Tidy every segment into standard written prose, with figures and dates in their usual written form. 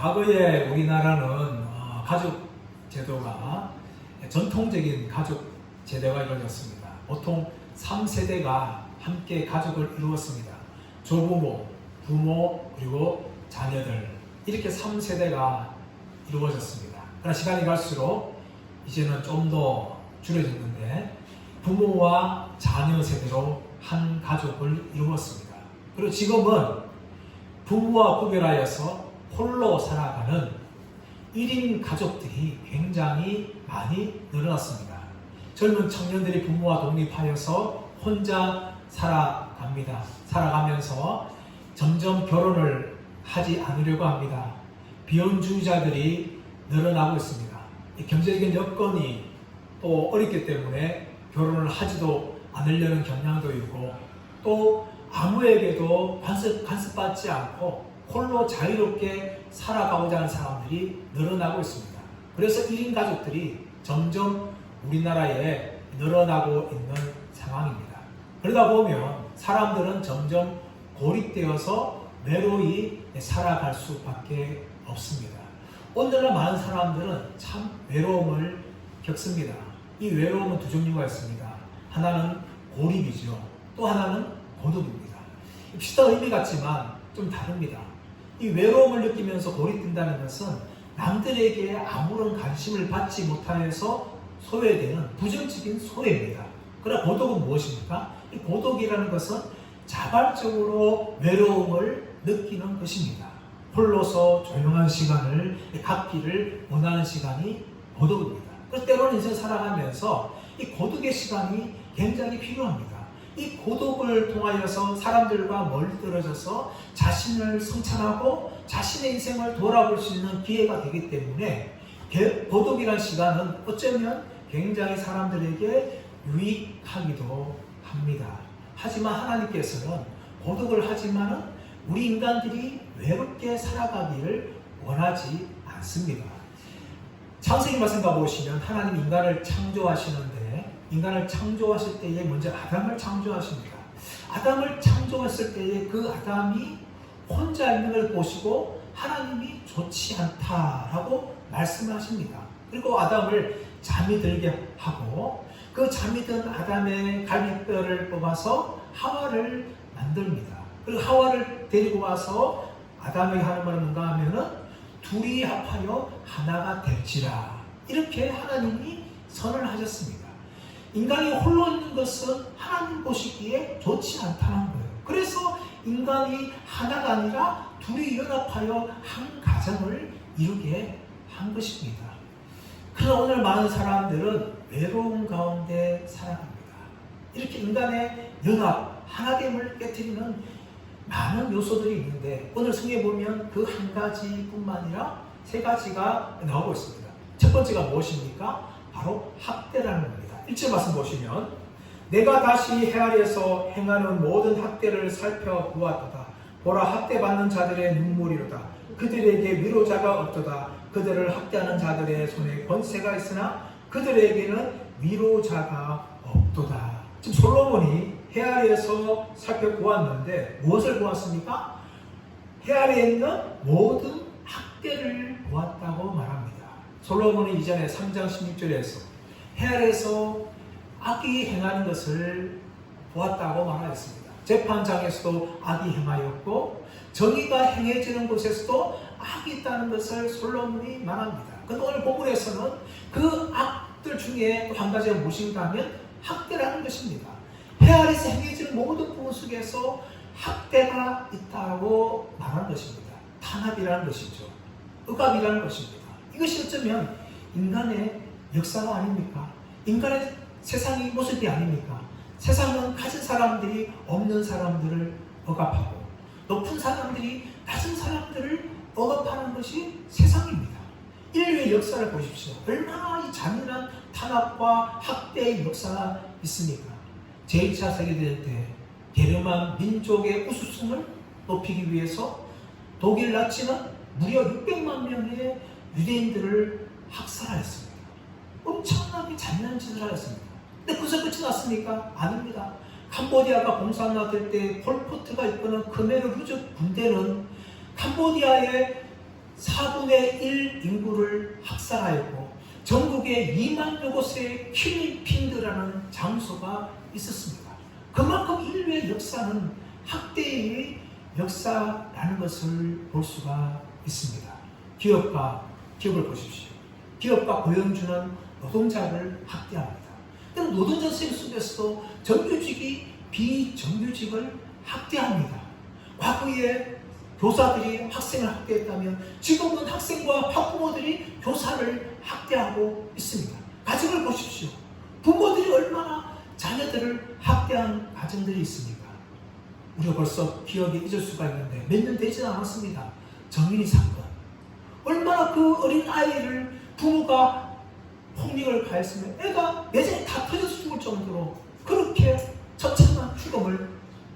과거에 우리나라는 가족 제도가 전통적인 가족 제도가 이루어졌습니다. 보통 3세대가 함께 가족을 이루었습니다. 조부모, 부모, 그리고 자녀들 이렇게 3세대가 이루어졌습니다. 그러나 시간이 갈수록 이제는 좀 더 줄어졌는데 부모와 자녀 세대로 한 가족을 이루었습니다. 그리고 지금은 부부와 구별하여서 홀로 살아가는 1인 가족들이 굉장히 많이 늘어났습니다. 젊은 청년들이 부모와 독립하여서 혼자 살아가면서 점점 결혼을 하지 않으려고 합니다. 비혼주의자들이 늘어나고 있습니다. 경제적인 여건이 또 어렵기 때문에 결혼을 하지도 않으려는 경향도 있고, 또 아무에게도 간섭받지 않고 홀로 자유롭게 살아가고자 하는 사람들이 늘어나고 있습니다. 그래서 1인 가족들이 점점 우리나라에 늘어나고 있는 상황입니다. 그러다 보면 사람들은 점점 고립되어서 외로이 살아갈 수밖에 없습니다. 오늘날 많은 사람들은 참 외로움을 겪습니다. 이 외로움은 두 종류가 있습니다. 하나는 고립이죠. 또 하나는 고독입니다. 비슷한 의미 같지만 좀 다릅니다. 이 외로움을 느끼면서 고립된다는 것은 남들에게 아무런 관심을 받지 못하여서 소외되는 부정적인 소외입니다. 그러나 고독은 무엇입니까? 이 고독이라는 것은 자발적으로 외로움을 느끼는 것입니다. 홀로서 조용한 시간을 갖기를 원하는 시간이 고독입니다. 그래서 때로는 인생 살아가면서 이 고독의 시간이 굉장히 필요합니다. 이 고독을 통하여서 사람들과 멀리 떨어져서 자신을 성찰하고 자신의 인생을 돌아볼 수 있는 기회가 되기 때문에 고독이라는 시간은 어쩌면 굉장히 사람들에게 유익하기도 합니다. 하지만 하나님께서는 고독을 하지만은 우리 인간들이 외롭게 살아가기를 원하지 않습니다. 창세기 말씀 가보시면 하나님 인간을 창조하시는데, 인간을 창조하실 때에 먼저 아담을 창조하십니다. 아담을 창조했을 때에 그 아담이 혼자 있는 걸 보시고 하나님이 좋지 않다라고 말씀하십니다. 그리고 아담을 잠이 들게 하고 그 잠이 든 아담의 갈비뼈를 뽑아서 하와를 만듭니다. 그리고 하와를 데리고 와서 아담에게 하는 말은 뭔가 하면은 둘이 합하여 하나가 될지라, 이렇게 하나님이 선언하셨습니다. 인간이 홀로 있는 것은 하나님 보시기에 좋지 않다는 거예요. 그래서 인간이 하나가 아니라 둘이 연합하여 한 가정을 이루게 한 것입니다. 그러나 오늘 많은 사람들은 외로움 가운데 살아갑니다. 이렇게 인간의 연합, 하나됨을 깨트리는 많은 요소들이 있는데 오늘 성경에 보면 그 한 가지뿐만 아니라 세 가지가 나오고 있습니다. 첫 번째가 무엇입니까? 바로 학대라는 겁니다. 1절 말씀 보시면 내가 다시 헤아려서 행하는 모든 학대를 살펴보았도다. 보라, 학대받는 자들의 눈물이로다. 그들에게 위로자가 없도다. 그들을 학대하는 자들의 손에 권세가 있으나 그들에게는 위로자가 없도다. 지금 솔로몬이 헤아려서 살펴보았는데 무엇을 보았습니까? 헤아리에 있는 모든 학대를 보았다고 말합니다. 솔로몬이 이전에 3장 16절에서 헤아려서 악이 행하는 것을 보았다고 말하였습니다. 재판장에서도 악이 행하였고 정의가 행해지는 곳에서도 악이 있다는 것을 솔로몬이 말합니다. 그런데 오늘 본문에서는 그 악들 중에 또 한 가지가 무엇인가 하면 학대라는 것입니다. 헤아리에서 행해지는 모든 부분 속에서 학대가 있다고 말하는 것입니다. 탄압이라는 것이죠. 억압이라는 것입니다. 이것이 어쩌면 인간의 역사가 아닙니까? 인간의 세상의 모습이 아닙니까? 세상은 가진 사람들이 없는 사람들을 억압하고 높은 사람들이 낮은 사람들을 억압하는 것이 세상입니다. 인류의 역사를 보십시오. 얼마나 이 잔인한 탄압과 학대의 역사가 있습니까? 제2차 세계대전 때 게르만 민족의 우수성을 높이기 위해서 독일 나치는 무려 600만 명의 유대인들을 학살하였습니다. 엄청나게 잔인한 짓을 하였습니다. 근데 그것은 끝이 났습니까? 아닙니다. 캄보디아가 공산화될 때 폴포트가 이끄는 크메르 루즈 군대는 캄보디아의 4분의 1 인구를 학살하였고 전국에 2만여 곳의 킬링핀드라는 장소가 있었습니다. 그만큼 인류의 역사는 학대의 역사라는 것을 볼 수가 있습니다. 기업을 보십시오. 기업과 고용주는 노동자를 학대합니다. 노동자 시스템 속에서도 정규직이 비정규직을 학대합니다. 과거에 교사들이 학생을 학대했다면 지금은 학생과 학부모들이 교사를 학대하고 있습니다. 가정을 보십시오. 부모들이 얼마나 자녀들을 학대한 가정들이 있습니까? 우리가 벌써 기억에 잊을 수가 있는데 몇 년 되지 않았습니다. 정민이 사건. 얼마나 그 어린 아이를 부모가 폭력을 가했으면 애가 내장이 다 터져서 죽을 정도로 그렇게 처참한 죽음을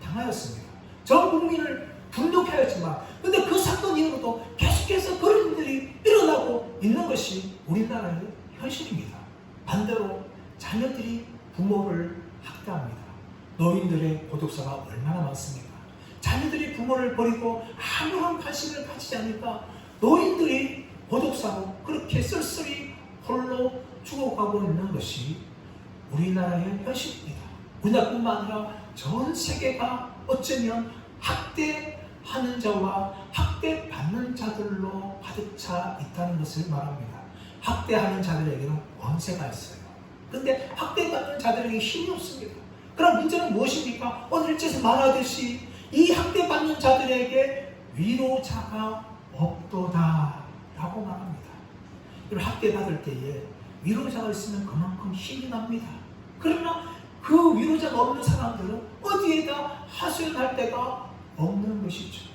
당하였습니다. 전 국민을 분노케 하였지만 근데 그 사건 이후로도 계속해서 그런 일들이 일어나고 있는 것이 우리나라의 현실입니다. 반대로 자녀들이 부모를 학대합니다. 노인들의 고독사가 얼마나 많습니까? 자녀들이 부모를 버리고 아무런 관심을 가지지 않으니까 노인들이 고독사로 그렇게 쓸쓸히 홀로 죽어가고 있는 것이 우리나라의 현실입니다. 우리나라뿐만 아니라 전 세계가 어쩌면 학대하는 자와 학대받는 자들로 가득 차 있다는 것을 말합니다. 학대하는 자들에게는 권세가 있어요. 그런데 학대받는 자들에게 힘이 없습니다. 그럼 문제는 무엇입니까? 오늘 일제에서 말하듯이 이 학대받는 자들에게 위로자가 없도다 라고 말합니다. 학대받을 때에 위로자가 있으면 그만큼 힘이 납니다. 그러나 그 위로자가 없는 사람들은 어디에다 하소연할 데가 없는 것이죠.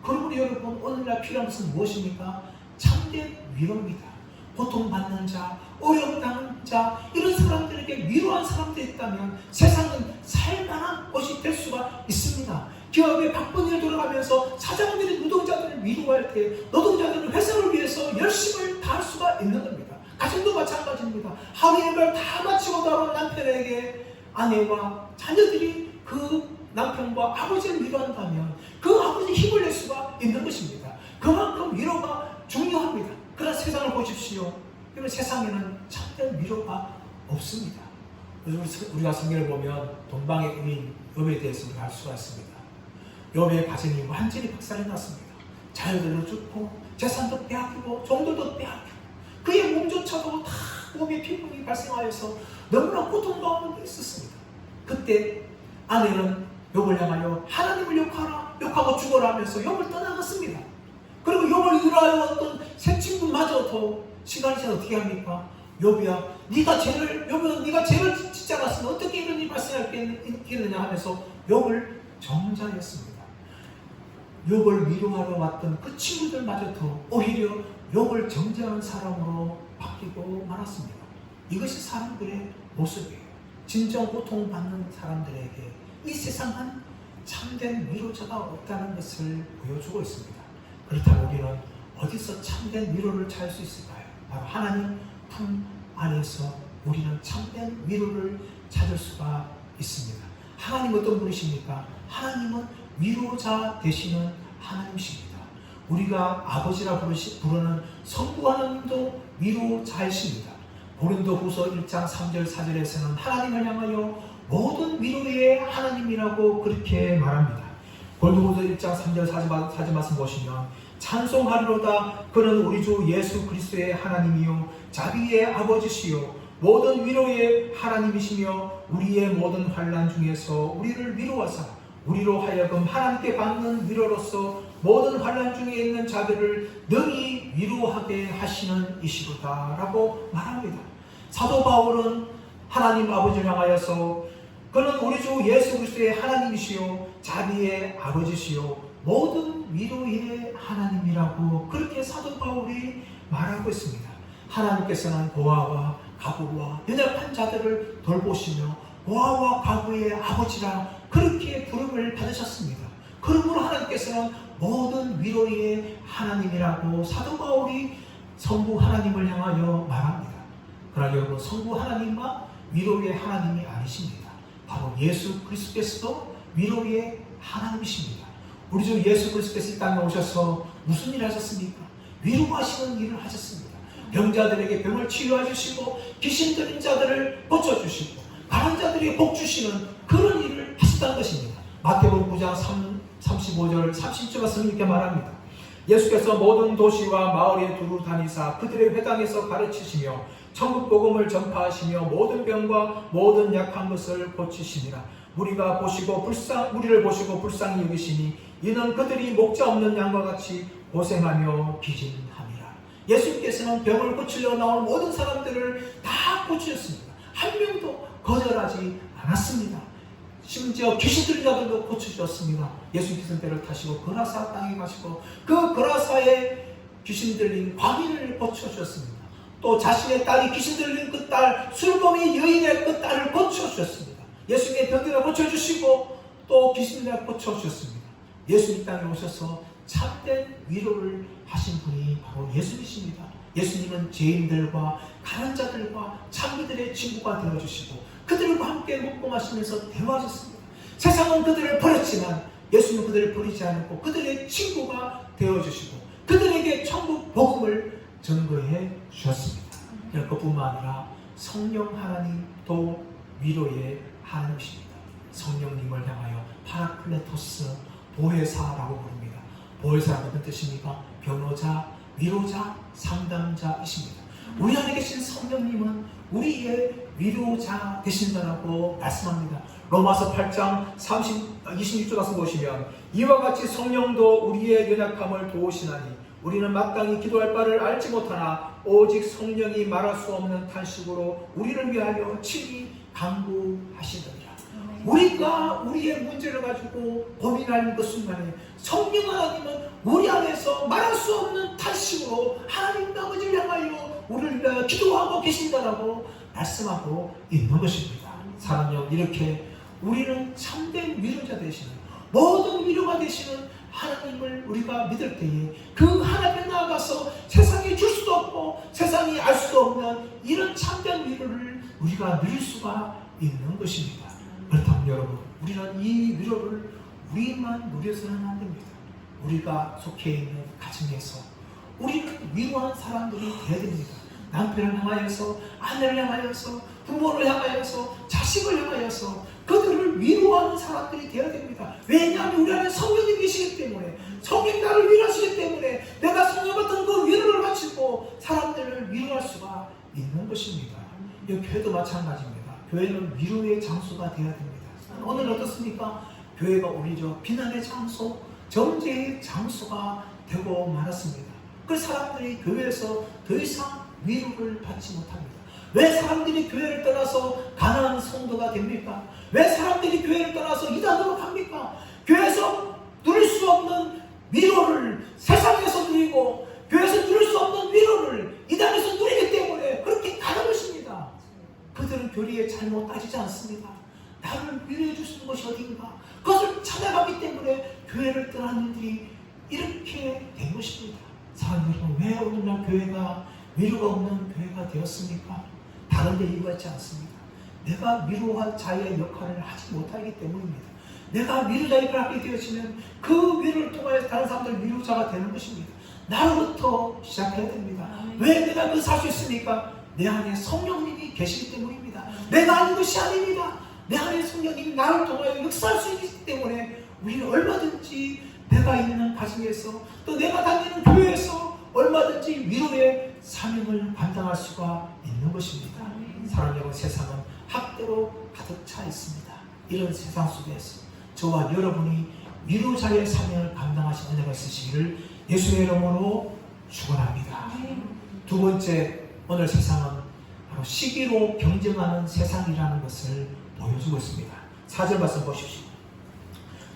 그러므로 여러분 오늘날 필요한 것은 무엇입니까? 참된 위로입니다. 고통받는 자, 어려움당한 자 이런 사람들에게 위로한 사람들이 있다면 세상은 살만한 것이 될 수가 있습니다. 기업에 바쁜 일 돌아가면서 사장들이 노동자들을 위로할 때 노동자들은 회사를 위해서 열심을 다할 수가 있는 겁니다. 가정도 마찬가지입니다. 하루 일과를 다 마치고 돌아온 남편에게 아내와 자녀들이 그 남편과 아버지를 위로한다면 그 아버지 힘을 낼 수가 있는 것입니다. 그만큼 위로가 중요합니다. 그러나 세상을 보십시오. 이런 세상에는 참된 위로가 없습니다. 우리가 성경을 보면 동방의 의인 욥에 대해서 우리가 알 수가 있습니다. 욥의 가정이 완전히 박살이 났습니다. 자녀들도 죽고 재산도 빼앗기고 종들도 빼앗기고 그의 몸조차도 다 몸에 피부이 발생하여서 너무나 고통 가운데 있었습니다. 그때 아내는 욥을 향하여 하나님을 욕하고 죽어라 하면서 욥을 떠나갔습니다. 그리고 욥을 위로하여 어떤 새 친구마저도 시간이 지나 어떻게 합니까? 욥이야, 네가 죄를 짓지 않았으면 어떻게 이런 일이 발생했겠느냐 하면서 욥을 정죄했습니다. 욥을 위로하러 왔던 그 친구들마저도 오히려 욥을 정죄하는 사람으로 바뀌고 말았습니다. 이것이 사람들의 모습이에요. 진정 고통받는 사람들에게 이 세상은 참된 위로자가 없다는 것을 보여주고 있습니다. 그렇다면 우리는 어디서 참된 위로를 찾을 수 있을까요? 바로 하나님 품 안에서 우리는 참된 위로를 찾을 수가 있습니다. 하나님 어떤 분이십니까? 하나님은 위로자 되시는 하나님이십니다. 우리가 아버지라 부르는 성부 하나님도 위로자이십니다. 고린도후서 1장 3절 4절에서는 하나님을 향하여 모든 위로의 하나님이라고 그렇게 말합니다. 고린도후서 1장 3절 4절 말씀 보시면 찬송하리로다 그는 우리 주 예수 그리스도의 하나님이요 자비의 아버지시요 모든 위로의 하나님이시며 우리의 모든 환난 중에서 우리를 위로하사 우리로 하여금 하나님께 받는 위로로서 모든 환난 중에 있는 자들을 능히 위로하게 하시는 이시로다 라고 말합니다. 사도 바울은 하나님 아버지를 향하여서 그는 우리 주 예수 그리스도의 하나님이시요 자비의 아버지시요 모든 위로의 하나님이라고 그렇게 사도 바울이 말하고 있습니다. 하나님께서는 고아와 가부와 연약한 자들을 돌보시며 고아와 가부의 아버지라 그렇게 부름을 받으셨습니다. 그러므로 하나님께서는 모든 위로의 하나님이라고 사도 바울이 성부 하나님을 향하여 말합니다. 그러나 여러분 성부 하나님과 위로의 하나님이 아니십니다. 바로 예수 그리스도께서도 위로의 하나님이십니다. 우리 주 예수 그리스도께서 이 땅에 오셔서 무슨 일을 하셨습니까? 위로하시는 일을 하셨습니다. 병자들에게 병을 치료해 주시고 귀신 들린 자들을 고쳐주시고 가난 자들에게 복 주시는 그런 일을 하셨다는 것입니다. 마태복음 9장 35절 30절과 성경에 말합니다. 예수께서 모든 도시와 마을에 두루 다니사 그들의 회당에서 가르치시며 천국 복음을 전파하시며 모든 병과 모든 약한 것을 고치시니라. 우리를 보시고 불쌍히 여기시니 이는 그들이 목자 없는 양과 같이 고생하며 기진함이라. 예수님께서는 병을 고치려 나온 모든 사람들을 다 고치셨습니다. 한 명도 거절하지 않았습니다. 심지어 귀신 들린 자들도 고쳐주셨습니다. 예수님께서는 배를 타시고 그라사 땅에 가시고 그 그라사에 귀신 들린 광인을 고쳐주셨습니다. 또 자신의 딸이 귀신 들린 그 딸, 술범이 여인의 그 딸을 고쳐주셨습니다. 예수님의 병들을 고쳐주시고 또 귀신 들린 고쳐주셨습니다. 예수님 땅에 오셔서 참된 위로를 하신 분이 바로 예수님이십니다. 예수님은 죄인들과 가난 자들과 장기들의 친구가 되어주시고 그들과 함께 먹고 마시면서 대화하셨습니다. 세상은 그들을 버렸지만 예수님은 그들을 버리지 않고 그들의 친구가 되어주시고 그들에게 천국 복음을 전거해 주셨습니다. 그뿐만 아니라 성령 하나님도 위로의 하나님이십니다. 성령님을 향하여 파라클레토스, 보혜사라고 부릅니다. 보혜사가 무슨 뜻입니까? 변호자, 위로자, 상담자이십니다. 우리 안에 계신 성령님은 우리의 위로자 되신다라고 말씀합니다. 로마서 8장 26절 가서 보시면 이와 같이 성령도 우리의 연약함을 도우시나니 우리는 마땅히 기도할 바를 알지 못하나 오직 성령이 말할 수 없는 탄식으로 우리를 위하여 친히 간구하시느니라. 우리가 우리의 문제를 가지고 고민하는 그 순간에 성령 하나님은 우리 안에서 말할 수 없는 탄식으로 하나님 아버지를 향하여 우리를 위하여 기도하고 계신다라고 말씀하고 있는 것입니다. 사랑요, 이렇게 우리는 참된 위로자 되시는 모든 위로가 되시는 하나님을 우리가 믿을 때에 그 하나님에 나아가서 세상이 줄 수도 없고 세상이 알 수도 없는 이런 참된 위로를 우리가 누릴 수가 있는 것입니다. 그렇다면 여러분, 우리는 이 위로를 우리만 누려서는 안 됩니다. 우리가 속해 있는 가정에서 우리는 위로하는 사람들이 되어야 됩니다. 남편을 향하여서, 아내를 향하여서, 부모를 향하여서, 자식을 향하여서 그들을 위로하는 사람들이 되어야 됩니다. 왜냐하면 우리 안에 성령이 계시기 때문에, 성령이 나를 위로하시기 때문에 내가 성령 같은 그 위로를 가지고 사람들을 위로할 수가 있는 것입니다. 이 교회도 마찬가지입니다. 교회는 위로의 장소가 되어야 됩니다. 오늘 어떻습니까? 교회가 오히려 비난의 장소, 정죄의 장소가 되고 말았습니다. 그 사람들이 교회에서 더 이상 위로를 받지 못합니다. 왜 사람들이 교회를 떠나서 가난한 성도가 됩니까? 왜 사람들이 교회를 떠나서 이단으로 갑니까? 교회에서 누릴 수 없는 위로를 세상에서 누리고 교회에서 누릴 수 없는 위로를 이단에서 누리기 때문에 그렇게 가는 것입니다. 그들은 교리에 잘못 따지지 않습니다. 나를 위로해 주시는 것이 어딘가 그것을 찾아가기 때문에 교회를 떠나는 일들이 이렇게 된 것입니다. 사랑하는 여러분, 왜 오늘날 교회가 위로가 없는 교회가 되었습니까? 다른 데 이유가 있지 않습니다. 내가 위로할 자의 역할을 하지 못하기 때문입니다. 내가 위로자 역할을 하게 되어지면 그 위로를 통하여 다른 사람들 위로자가 되는 것입니다. 나로부터 시작해야 됩니다. 왜 내가 그것을 할 수 있습니까? 내 안에 성령님이 계시기 때문입니다. 내가 아는 것이 아닙니다. 내 안에 성령님이 나를 통하여 역사할 수 있기 때문에 우리는 얼마든지 내가 있는 가정에서 또 내가 다니는 교회에서 얼마든지 위로의 사명을 감당할 수가 있는 것입니다. 사랑하는 여러분, 세상은 학대로 가득 차 있습니다. 이런 세상 속에서 저와 여러분이 위로자의 사명을 감당하신 은혜가 있으시기를 예수의 이름으로 축원합니다. 두 번째, 오늘 세상은 바로 시기로 경쟁하는 세상이라는 것을 보여주고 있습니다. 4절 말씀 보십시오.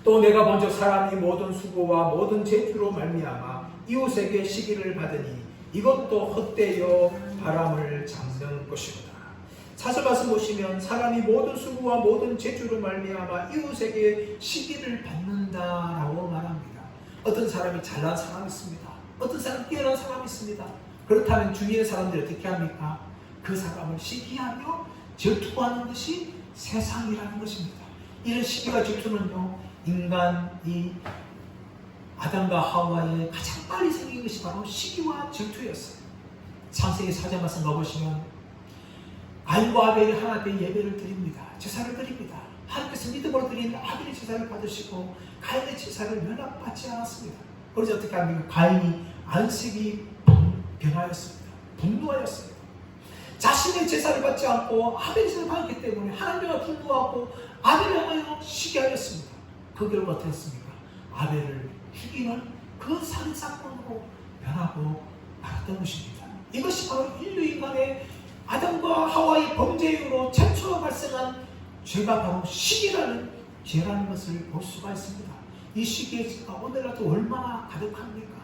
또 내가 먼저 사람이 모든 수고와 모든 재주로 말미암아 이웃에게 시기를 받으니 이것도 헛되어 바람을 잡는 것이로다. 4절 말씀 보시면 사람이 모든 수고와 모든 재주로 말미암아 이웃에게 시기를 받는다라고 말합니다. 어떤 사람이 잘난 사람이 있습니다. 어떤 사람이 뛰어난 사람이 있습니다. 그렇다면 주위의 사람들이 어떻게 합니까? 그 사람을 시기하며 질투하는 것이 세상이라는 것입니다. 이런 시기와 질투는요, 인간이 아담과 하와에 가장 빨리 생긴 것이 바로 시기와 질투였어요. 창세기 4장 말씀 가보시면 가인과 아벨이 하나님 앞에 예배를 드립니다. 제사를 드립니다. 하나님께서 믿음으로 드린 아벨의 제사를 받으시고 가인의 제사를 면합받지 않았습니다. 그래서 어떻게 합니까? 가인이 안식이 변하였습니다. 분노하였습니다. 자신의 제사를 받지 않고 아벨의 제사를 받았기 때문에 하나님과 분노하고 아벨을 향하여 시기하였습니다. 그 결과 어떻게 했습니까? 아벨을 죽이는 그 살인사건으로 변하고 말았던 것입니다. 이것이 바로 인류 인간의 아담과 하와의 범죄로 최초로 발생한 죄가 바로 시기라는 죄라는 것을 볼 수가 있습니다. 이 시기의 죄가 오늘날도 얼마나 가득합니까?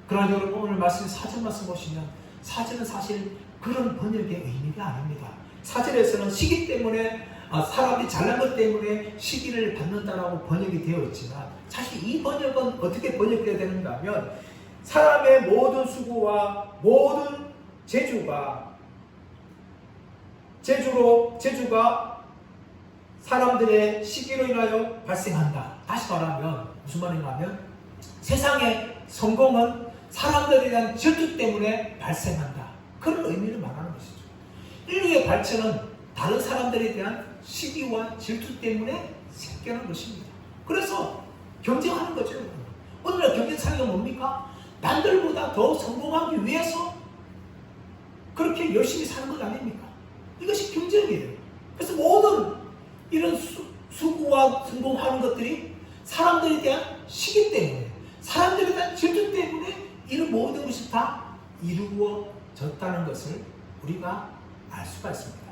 그러나 여러분 오늘 말씀 사전 말씀 보시면 사전은 사실 그런 번역의 의미가 아닙니다. 사전에서는 시기 때문에 사람이 잘난 것 때문에 시기를 받는다라고 번역이 되어 있지만 사실 이 번역은 어떻게 번역되어야 되는가 하면 사람의 모든 수고와 모든 재주가 사람들의 시기로 인하여 발생한다. 다시 말하면 무슨 말인가 하면 세상의 성공은 사람들에 대한 질투 때문에 발생한다. 그런 의미를 말하는 것이죠. 인류의 발전은 다른 사람들에 대한 시기와 질투 때문에 생겨난 것입니다. 그래서 경쟁하는 거죠. 오늘날 경쟁사회가 뭡니까? 남들보다 더 성공하기 위해서 그렇게 열심히 사는 것 아닙니까? 이것이 경쟁이에요. 그래서 모든 이런 수고와 성공하는 것들이 사람들에 대한 시기 때문에, 사람들에 대한 질투 때문에 이런 모든 것이 다 이루어졌다는 것을 우리가 알 수가 있습니다.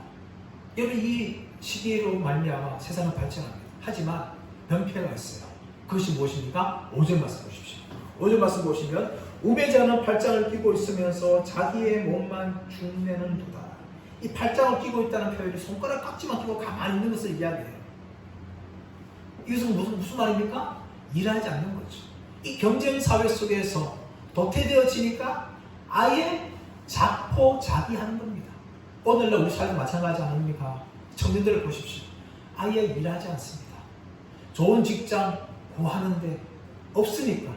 여러분 이 시기로 말미암아 세상은 발전합니다. 하지만 병폐가 있어요. 그것이 무엇입니까? 5절 말씀 보십시오. 5절 말씀 보시면 우매자는 팔짱을 끼고 있으면서 자기의 몸만 축내는도다. 이 팔짱을 끼고 있다는 표현이 손가락 깍지만 끼고 가만히 있는 것을 이야기해요. 이것은 무슨 말입니까? 일하지 않는 거죠. 이 경쟁 사회 속에서 도태되어지니까 아예 자포자기하는 겁니다. 오늘날 우리 삶도 마찬가지 아닙니까? 청년들을 보십시오. 아예 일하지 않습니다. 좋은 직장 구하는데 없으니까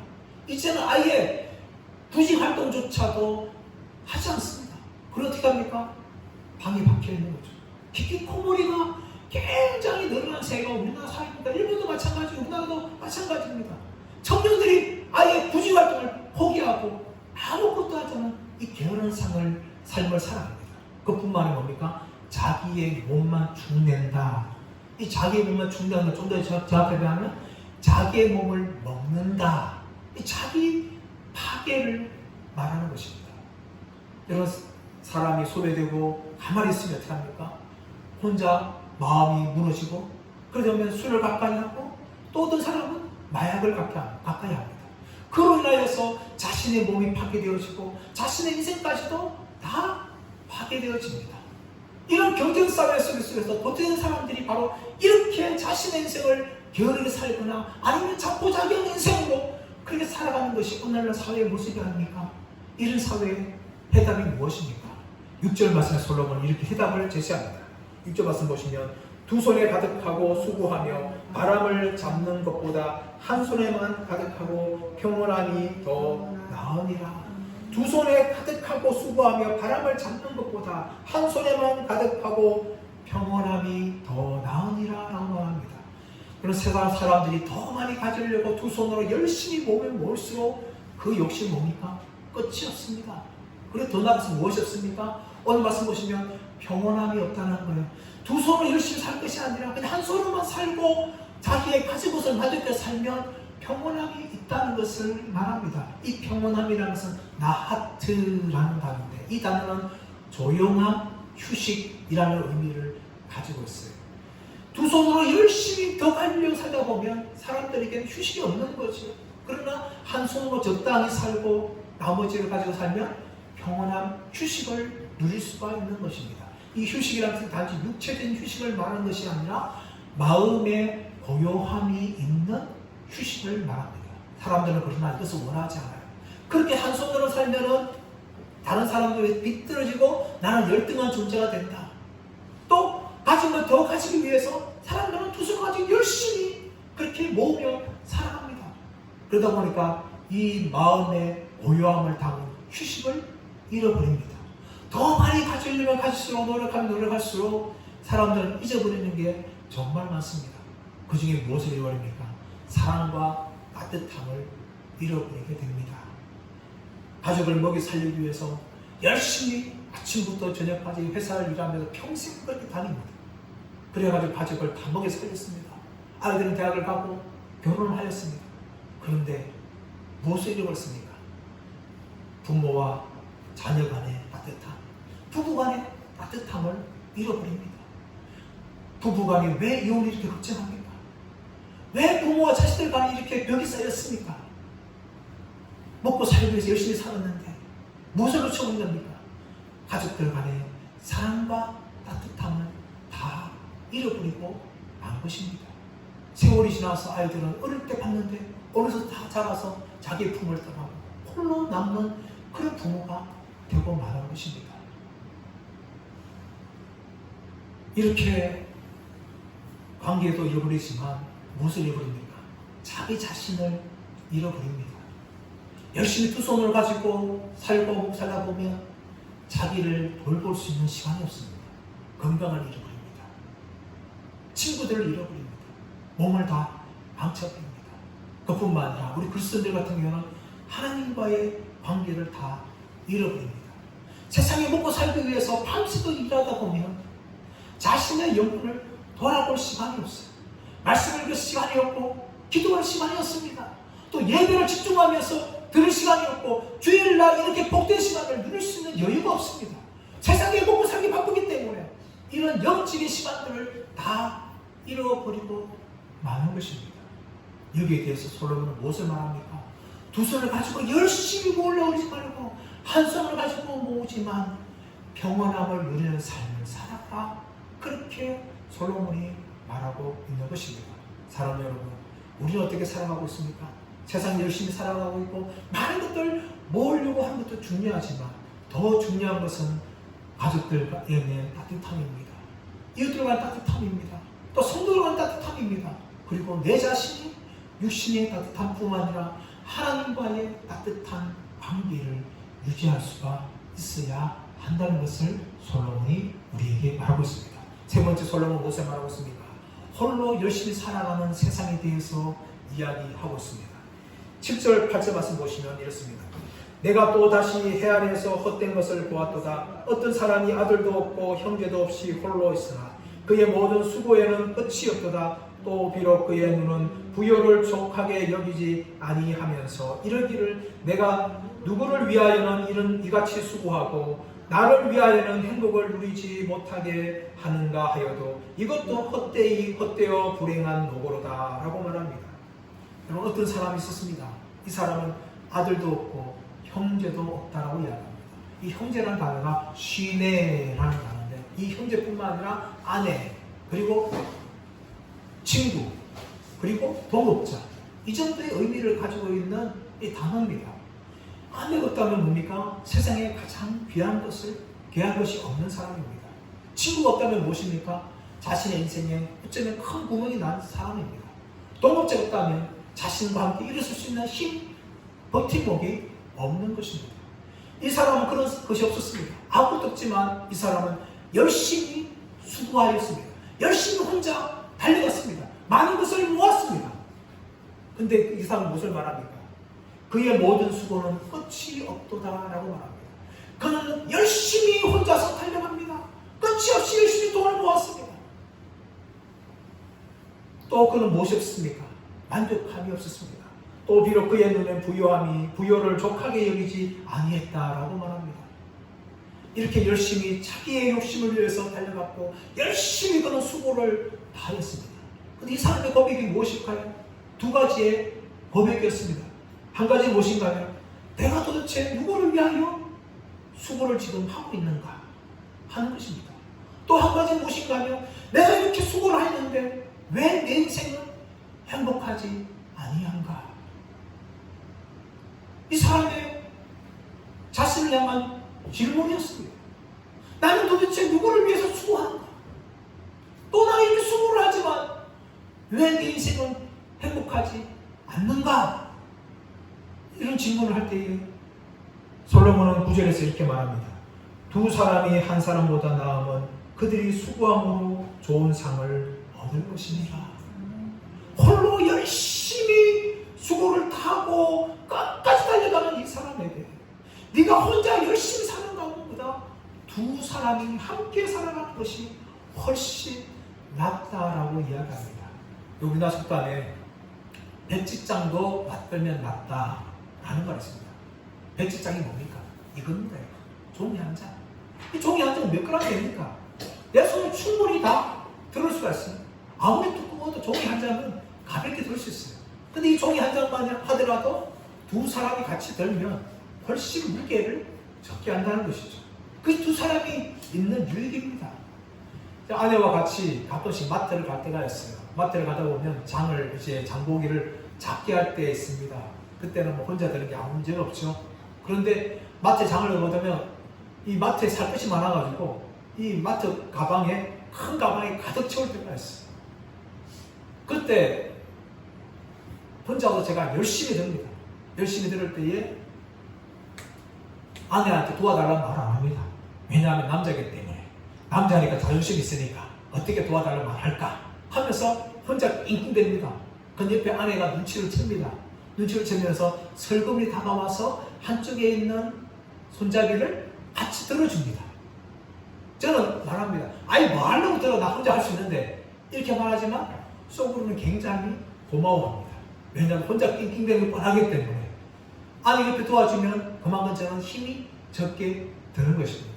이제는 아예 구직 활동조차도 하지 않습니다. 그럼 어떻게 합니까? 방에 박혀 있는 거죠. 히키코모리가 굉장히 늘어난 세계가 우리나라 사회입니다. 일본도 마찬가지고 우리나라도 마찬가지입니다. 청년들이 아예 구직 활동을 포기하고 아무것도 하지 않은 이 게으른 삶을 살아갑니다. 그뿐만이 뭡니까? 자기의 몸만 축낸다. 이 자기의 몸만 축낸다는 건 좀 더 정확하게 하면 자기의 몸을 먹는다. 이 자기 파괴를 말하는 것입니다. 이런 사람이 소외되고 가만히 있으면 어떻게 합니까? 혼자 마음이 무너지고 그러면 술을 가까이 하고 또 어떤 사람은 마약을 가까이 합니다. 그로 인하여서 자신의 몸이 파괴되어지고 자신의 인생까지도 다 파괴되어집니다. 이런 경쟁사회 속에서 보통 사람들이 바로 이렇게 자신의 인생을 게으르게 살거나 아니면 자포자기한 인생으로 그렇게 살아가는 것이 오늘날 사회의 모습이 아닙니까? 이런 사회의 해답이 무엇입니까? 6절 말씀에 솔로몬은 이렇게 해답을 제시합니다. 6절 말씀 보시면 두 손에 가득하고 수고하며 바람을 잡는 것보다 한 손에만 가득하고 평온함이 더 나으니라. 두 손에 가득하고 수고하며 바람을 잡는 것보다 한 손에만 가득하고 평온함이 더 나으니라 라고 말합니다. 그런 세상 사람들이 더 많이 가지려고 두 손으로 열심히 몸을 모을수록 그 욕심이 뭡니까? 끝이 없습니다. 그리고 더 나아가서 무엇이 없습니까? 오늘 말씀 보시면 평온함이 없다는 거예요. 두 손으로 열심히 살 것이 아니라 그냥 한 손으로만 살고 자기의 가진 것을 만족해 살면 평온함이 있다는 것을 말합니다. 이 평온함이라는 것은 나하트라는 단어인데 이 단어는 조용한 휴식이라는 의미를 가지고 있어요. 두 손으로 열심히 더 가려고 살다 보면 사람들에게는 휴식이 없는 거죠. 그러나 한 손으로 적당히 살고 나머지를 가지고 살면 평온함, 휴식을 누릴 수가 있는 것입니다. 이 휴식이라는 것은 단지 육체적인 휴식을 말하는 것이 아니라 마음의 고요함이 있는 휴식을 말합니다. 사람들은 그러나 이것을 원하지 않아요. 그렇게 한 손으로 살면은 다른 사람들에 비뚤어지고 나는 열등한 존재가 된다. 또 가진 걸 더 가지기 위해서 사람들은 두 손 가지고 열심히 그렇게 모으며 살아갑니다. 그러다 보니까 이 마음의 고요함을 담은 휴식을 잃어버립니다. 더 많이 가지려면 가질수록 노력하면 노력할수록 사람들은 잊어버리는 게 정말 많습니다. 그 중에 무엇을 잃어버립니까? 사랑과 따뜻함을 잃어버리게 됩니다. 가족을 먹여 살리기 위해서 열심히 아침부터 저녁까지 회사를 일하면서 평생 그렇게 다닙니다. 그래가지고 가족을 다 먹여 살렸습니다. 아이들은 대학을 가고 결혼을 하였습니다. 그런데 무엇을 잃어버렸습니까? 부모와 자녀 간의 따뜻함, 부부 간의 따뜻함을 잃어버립니다. 부부 간에 왜 이혼이 이렇게 걱정합니까? 왜 부모와 자식들 간에 이렇게 벽이 쌓였습니까? 먹고 살기 위해서 열심히 살았는데 무엇을 놓쳐버린 겁니까? 가족들 간의 사랑과 따뜻함을 다 잃어버리고 만 것입니다. 세월이 지나서 아이들은 어릴 때 봤는데 어느새 다 자라서 자기의 품을 떠나고 홀로 남는 그런 부모가 되고 말하는 것입니다. 이렇게 관계도 잃어버리지만 무엇을 잃어버립니까? 자기 자신을 잃어버립니다. 열심히 두 손을 가지고 살다 보면 자기를 돌볼 수 있는 시간이 없습니다. 건강을 잃어버립니다. 친구들을 잃어버립니다. 몸을 다 망쳐버립니다. 그뿐만 아니라 우리 그리스도인들 같은 경우는 하나님과의 관계를 다 잃어버립니다. 세상에 먹고 살기 위해서 밤새도록 일하다 보면 자신의 영혼을 돌아볼 시간이 없어요. 말씀을 읽을 시간이 없고 기도할 시간이 없습니다. 또 예배를 집중하면서 들을 시간이 없고 주일날 이렇게 복된 시간을 누릴 수 있는 여유가 없습니다. 세상에 먹고 살기 바쁘기 때문에 이런 영적인 시간들을 다 잃어버리고 마는 것입니다. 여기에 대해서 솔로몬은 무엇을 말합니까? 두 손을 가지고 열심히 모으려고 말고 한 손을 가지고 모으지만 평온함을 누리는 삶을 살아라. 그렇게 솔로몬이 말하고 있는 것입니다. 사랑 여러분, 우리는 어떻게 살아가고 있습니까? 세상 열심히 살아가고 있고 많은 것들 모으려고 하는 것도 중요하지만 더 중요한 것은 가족들과의 따뜻함입니다. 이웃들과의 따뜻함입니다. 또 성도들과의 따뜻함입니다. 그리고 내 자신이 육신의 따뜻함뿐만 아니라 하나님과의 따뜻한 관계를 유지할 수가 있어야 한다는 것을 솔로몬이 우리에게 말하고 있습니다. 세 번째, 솔로몬은 무엇을 말하고 있습니까? 홀로 열심히 살아가는 세상에 대해서 이야기하고 있습니다. 7절 8절 말씀 보시면 이렇습니다. 내가 또 다시 해안에서 헛된 것을 보았도다. 어떤 사람이 아들도 없고 형제도 없이 홀로 있으나 그의 모든 수고에는 끝이 없도다. 또 비록 그의 눈은 부요를 족하게 여기지 아니하면서 이르기를 내가 누구를 위하여는 이같이 수고하고 나를 위하여는 행복을 누리지 못하게 하는가 하여도 이것도 헛되어 불행한 노고로다 라고 말합니다. 여러분, 어떤 사람이 있었습니다. 이 사람은 아들도 없고 형제도 없다라고 이야기합니다. 이 형제라는 단어가 시네라는 단어인데 이 형제뿐만 아니라 아내, 그리고 친구, 그리고 동업자, 이 정도의 의미를 가지고 있는 이 단어입니다. 아내가 없다면 뭡니까? 세상에 가장 귀한 것이 없는 사람입니다. 친구가 없다면 무엇입니까? 자신의 인생에 어쩌면 큰 구멍이 난 사람입니다. 동업자가 없다면 자신과 함께 일어설 수 있는 힘, 버팀목이 없는 것입니다. 이 사람은 그런 것이 없었습니다. 아무것도 없지만 이 사람은 열심히 수고하였습니다. 열심히 혼자 달려갔습니다. 많은 것을 모았습니다. 근데 이 사람은 무엇을 말합니까? 그의 모든 수고는 끝이 없도다라고 말합니다. 그는 열심히 혼자서 달려갑니다. 끝이 없이 열심히 돈을 모았습니다. 또 그는 무엇이 없습니까? 만족함이 없었습니다. 또 비록 그의 눈엔 부요를 족하게 여기지 아니했다라고 말합니다. 이렇게 열심히 자기의 욕심을 위해서 달려갔고 열심히 그는 수고를 다했습니다. 근데 이 사람의 고백이 무엇일까요? 두 가지의 고백이었습니다. 한 가지 무엇인가요? 내가 도대체 누구를 위하여 수고를 지금 하고 있는가 하는 것입니다. 또 한 가지 무엇인가요? 내가 이렇게 수고를 했는데 왜 내 인생은 행복하지 아니한가? 이 사람의 자신을 향한 질문이었습니다. 나는 도대체 누구를 위해서 수고하는가? 또 나가 이렇게 수고를 하지만 왜 내 인생은 행복하지 않는가? 이런 질문을 할 때에 솔로몬은 9절에서 이렇게 말합니다. 두 사람이 한 사람보다 나으면 그들이 수고함으로 좋은 상을 얻을 것이니라. 홀로 열심히 수고를 타고 끝까지 달려가는 이 사람에게 네가 혼자 열심히 사는 것보다 두 사람이 함께 살아가는 것이 훨씬 낫다라고 이야기합니다. 우리나라 속담에 백직장도 맞들면 낫다라는 말이 있습니다. 백직장이 뭡니까? 이겁니다. 종이 한 장. 이 종이 한 장은 몇 그램 됩니까? 내 손에 충분히 다 들을 수가 있어요. 아무리 두꺼워도 종이 한 장은 가볍게 들 수 있어요. 근데 이 종이 한 장만 하더라도 두 사람이 같이 들면 훨씬 무게를 적게 한다는 것이죠. 그 두 사람이 있는 유익입니다. 아내와 같이 가끔씩 마트를 갈 때가 있어요. 마트를 가다 보면 장보기를 작게 할 때 있습니다. 그때는 뭐 혼자 되는 게 아무 문제가 없죠. 그런데 마트에 장을 넣어보면 이 마트에 살 것이 많아가지고 이 마트 큰 가방에 가득 채울 때가 있어요. 그때 혼자서 제가 열심히 듭니다. 열심히 들을 때에 아내한테 도와달라는 말 안 합니다. 왜냐하면 남자이기 때문에. 남자니까 자존심이 있으니까 어떻게 도와달라는 말 할까 하면서 혼자 낑낑댑니다. 그 옆에 아내가 눈치를 챕니다. 눈치를 채면서 슬금이 다가와서 한쪽에 있는 손잡이를 같이 들어줍니다. 저는 말합니다. 아이 뭐 하려고 들어, 나 혼자 할 수 있는데. 이렇게 말하지만 속으로는 굉장히 고마워합니다. 왜냐하면 혼자 낑낑대는 걸 뻔하기 때문에. 아내 옆에 도와주면 그만큼 저는 힘이 적게 드는 것입니다.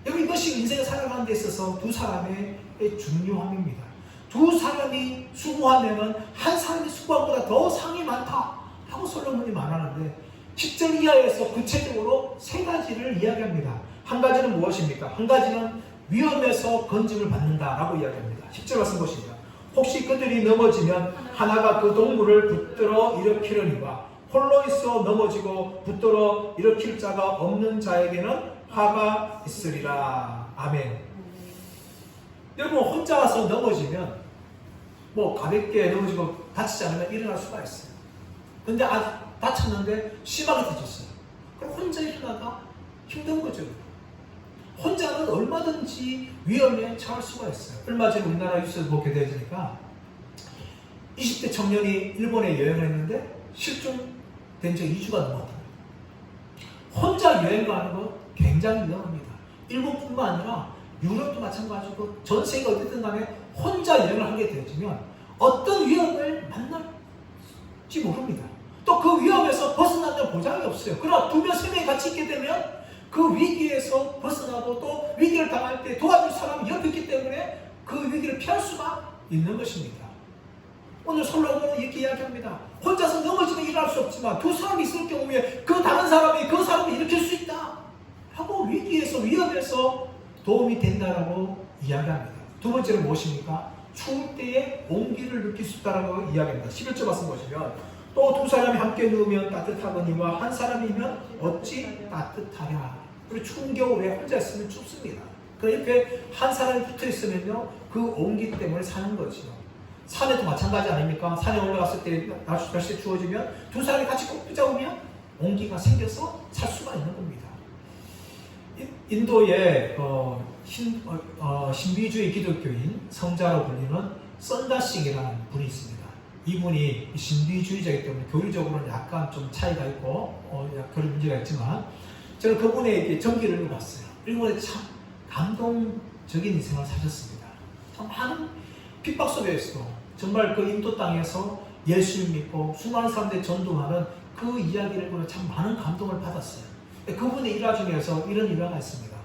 여러분, 이것이 인생을 살아가는 데 있어서 두 사람의 중요함입니다. 두 사람이 수고하면 한 사람이 수고한 것보다 더 상이 많다라고 솔로몬이 말하는데 10절 이하에서 구체적으로 세 가지를 이야기합니다. 한 가지는 무엇입니까? 한 가지는 위험에서 건짐을 받는다라고 이야기합니다. 10절 말씀 보시면 혹시 그들이 넘어지면 하나가 그 동물을 붙들어 일으키려니와 홀로 있어 넘어지고 붙들어 일으킬 자가 없는 자에게는 화가 있으리라. 아멘. 여러분, 혼자 와서 넘어지면 뭐 가볍게 넘어지고 다치지 않으면 일어날 수가 있어요. 근데 다쳤는데 심하게 다쳤어요. 그럼 혼자 일어나가 힘든 거죠. 혼자는 얼마든지 위험에 처할 수가 있어요. 얼마 전에 우리나라 뉴스에서 보게 되니까 20대 청년이 일본에 여행을 했는데 실종된 지 2주가 넘었다. 혼자 여행 가는 거 굉장히 위험합니다. 일본뿐만 아니라 유럽도 마찬가지고 전 세계 어디든 간에 혼자 여행을 하게 되어지면 어떤 위험을 만날지 모릅니다. 또 그 위험에서 벗어나는 보장이 없어요. 그러나 2명, 3명이 같이 있게 되면 그 위기에서 벗어나고 또 위기를 당할 때 도와줄 사람이 옆에 있기 때문에 그 위기를 피할 수가 있는 것입니다. 오늘 솔로몬은 이렇게 이야기합니다. 혼자서 넘어지면 일어날 수 없지만 두 사람이 있을 경우에 그 다른 사람이 그 사람을 일으킬 수 있다 하고 위기에서 위험에서 도움이 된다라고 이야기합니다. 두 번째는 무엇입니까? 추울 때에 온기를 느낄 수 있다라고 이야기합니다. 11절 말씀 보시면 또 두 사람이 함께 누우면 따뜻하거니와 한 사람이면 어찌 따뜻하랴. 그리고 추운 겨울에 혼자 있으면 춥습니다. 그 옆에 한 사람이 붙어 있으면요 그 온기 때문에 사는 거죠. 산에도 마찬가지 아닙니까? 산에 올라갔을 때 날씨 추워지면 두 사람이 같이 꼭 붙잡으면 온기가 생겨서 살 수가 있는 겁니다. 인도의 신비주의 기독교인 성자로 불리는 썬다싱이라는 분이 있습니다. 이분이 신비주의자이기 때문에 교리적으로는 약간 좀 차이가 있고 그런 문제가 있지만 저는 그분의 전기를 읽어봤어요. 일본에 참 감동적인 인생을 사셨습니다. 참 많은 핍박 속에서도 정말 그 인도 땅에서 예수를 믿고 수많은 사람들이 전도하는 그 이야기를 보면 참 많은 감동을 받았어요. 그분의 일화 중에서 이런 일화가 있습니다.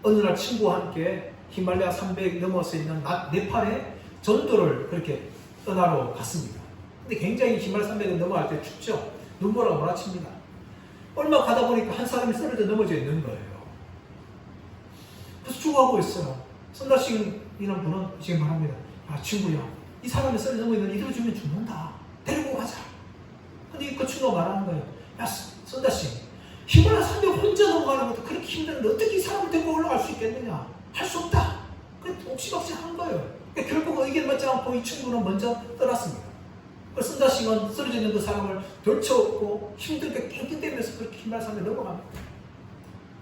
어느 날 친구와 함께 히말라야 300 넘어서 있는 네팔에 전도를 그렇게 떠나러 갔습니다. 근데 굉장히 히말라야 300을 넘어갈 때 춥죠. 눈보라가 몰아칩니다. 얼마 가다 보니까 한 사람이 쓰러져 넘어져 있는 거예요. 그래서 죽어가고 있어요. 선다싱이라는 분은 지금 말합니다. 야 친구야, 이 사람이 쓰러져 넘어 있는데 이대로 주면 죽는다. 데리고 가자. 근데 그 친구가 말하는 거예요. 야 선다싱, 히말라야 300 혼자 넘어가는 것도 그렇게 힘든데 어떻게 이 사람을 데리고 올라갈 수 있겠느냐. 할 수 없다. 그래서 옥시박시 한 거예요. 그러니까 결국 의견 맞지 않고 이 친구는 먼저 떠났습니다. 그 순자식은 쓰러져 있는 그 사람을 들쳐업고 힘들게 낑낑대면서 그렇게 힘을 사람에 넘어갑니다.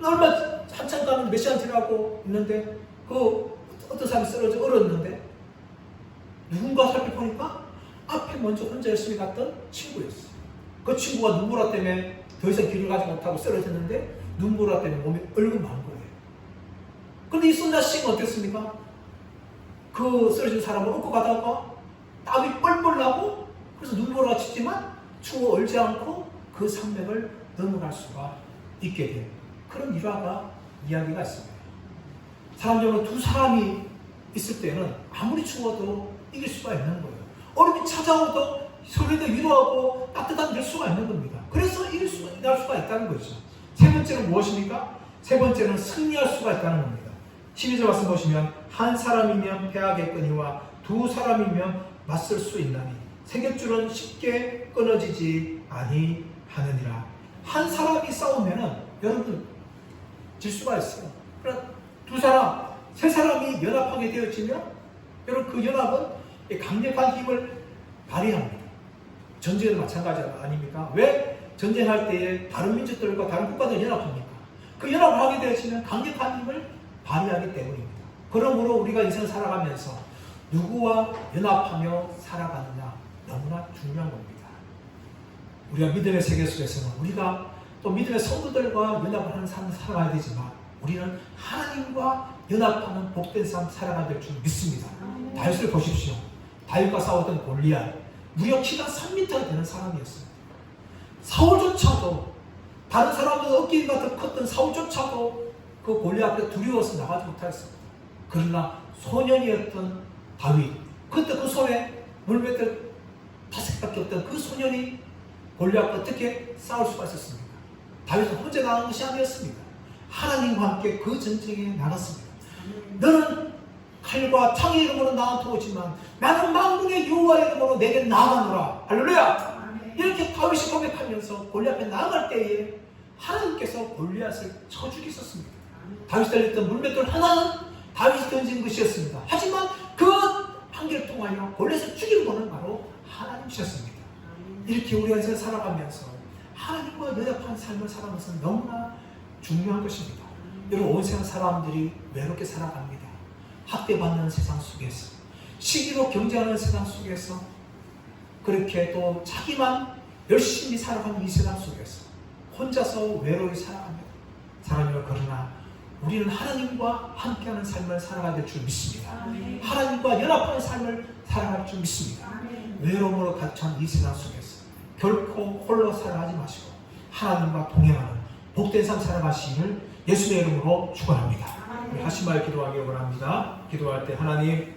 얼마 한참 가면 몇 시간 지나고 있는데 그 어떤 사람이 쓰러져 얼었는데 누군가 살펴보니까 앞에 먼저 혼자 열심히 갔던 친구였어요. 그 친구가 눈보라 때문에 더 이상 길을 가지 못하고 쓰러졌는데 눈보라 때문에 몸이 얼굴 만 거예요. 근데 이 순자식은 어땠습니까? 그 쓰러진 사람을 업고 가다가 땀이 뻘뻘 나고 그래서 눈보라가 쳤지만 추워 얼지 않고 그 산맥을 넘어갈 수가 있게 돼요. 그런 이야기가 있습니다. 사람적으로 두 사람이 있을 때는 아무리 추워도 이길 수가 있는 거예요. 어려움이 찾아오도 서로에게 위로하고 따뜻한 될 수가 있는 겁니다. 그래서 이길 수가 있다는 거죠. 세 번째는 무엇입니까? 세 번째는 승리할 수가 있다는 겁니다. 12절 말씀 보시면 한 사람이면 패하겠거니와 두 사람이면 맞설 수 있나니 세겔줄은 쉽게 끊어지지 아니하느니라. 한 사람이 싸우면은 여러분 질 수가 있어요. 그러나 두 사람, 세 사람이 연합하게 되어지면 여러분 그 연합은 강력한 힘을 발휘합니다. 전쟁도 마찬가지 아닙니까? 왜 전쟁할 때에 다른 민족들과 다른 국가들 연합합니까? 그 연합을 하게 되어지면 강력한 힘을 발휘하기 때문입니다. 그러므로 우리가 인생을 살아가면서 누구와 연합하며 살아가느냐 너무나 중요한 겁니다. 우리가 믿음의 세계 속에서는 우리가 또 믿음의 성도들과 연합을 하는 삶을 살아가야 되지만 우리는 하나님과 연합하는 복된 삶을 살아가야 될 줄 믿습니다. 다윗을 보십시오. 다윗과 싸웠던 골리앗 무려 키가 3m가 되는 사람이었습니다. 사울조차도 다른 사람들 어깨가 더 컸던 사울조차도 그 골리앗 앞에 두려워서 나가지 못하였습니다. 그러나 소년이었던 다윗, 그때 그 손에 물맷들 5개밖에 없던 그 소년이 골리앗과 어떻게 싸울 수가 있었습니까? 다윗은 혼자 나간 것이 아니었습니다. 하나님과 함께 그 전쟁에 나갔습니다. 너는 칼과 창의 이름으로 나한테 오지만 나는 만군의 여호와의 이름으로 내게 나아가노라. 할렐루야! 이렇게 다윗이 고백하면서 골리앗 앞에 나아갈 때에 하나님께서 골리앗을 쳐 죽이셨습니다. 다윗이 달렸던 물맷돌 하나는 다윗이 던진 것이었습니다. 하지만 그 판결을 통하여 골리앗을 죽인 분은 바로 하나님이셨습니다. 이렇게 우리가 인생을 살아가면서 하나님과 연합한 삶을 살아가는 것은 너무나 중요한 것입니다. 여러분 온 세상 사람들이 외롭게 살아갑니다. 학대받는 세상 속에서 시기로 경쟁하는 세상 속에서 그렇게 또 자기만 열심히 살아가는 이 세상 속에서 혼자서 외로이 살아갑니다. 사랑하는 그러나 우리는 하나님과 함께하는 삶을 살아가야 될 줄 믿습니다. 하나님과 연합하는 삶을 살아갈 줄 믿습니다. 외로움으로 갇힌 이 세상 속에서 결코 홀로 살아가지 마시고 하나님과 동행하는 복된 삶 살아가시기를 예수의 이름으로 축원합니다. 하신 말 기도하기 원합니다. 기도할 때 하나님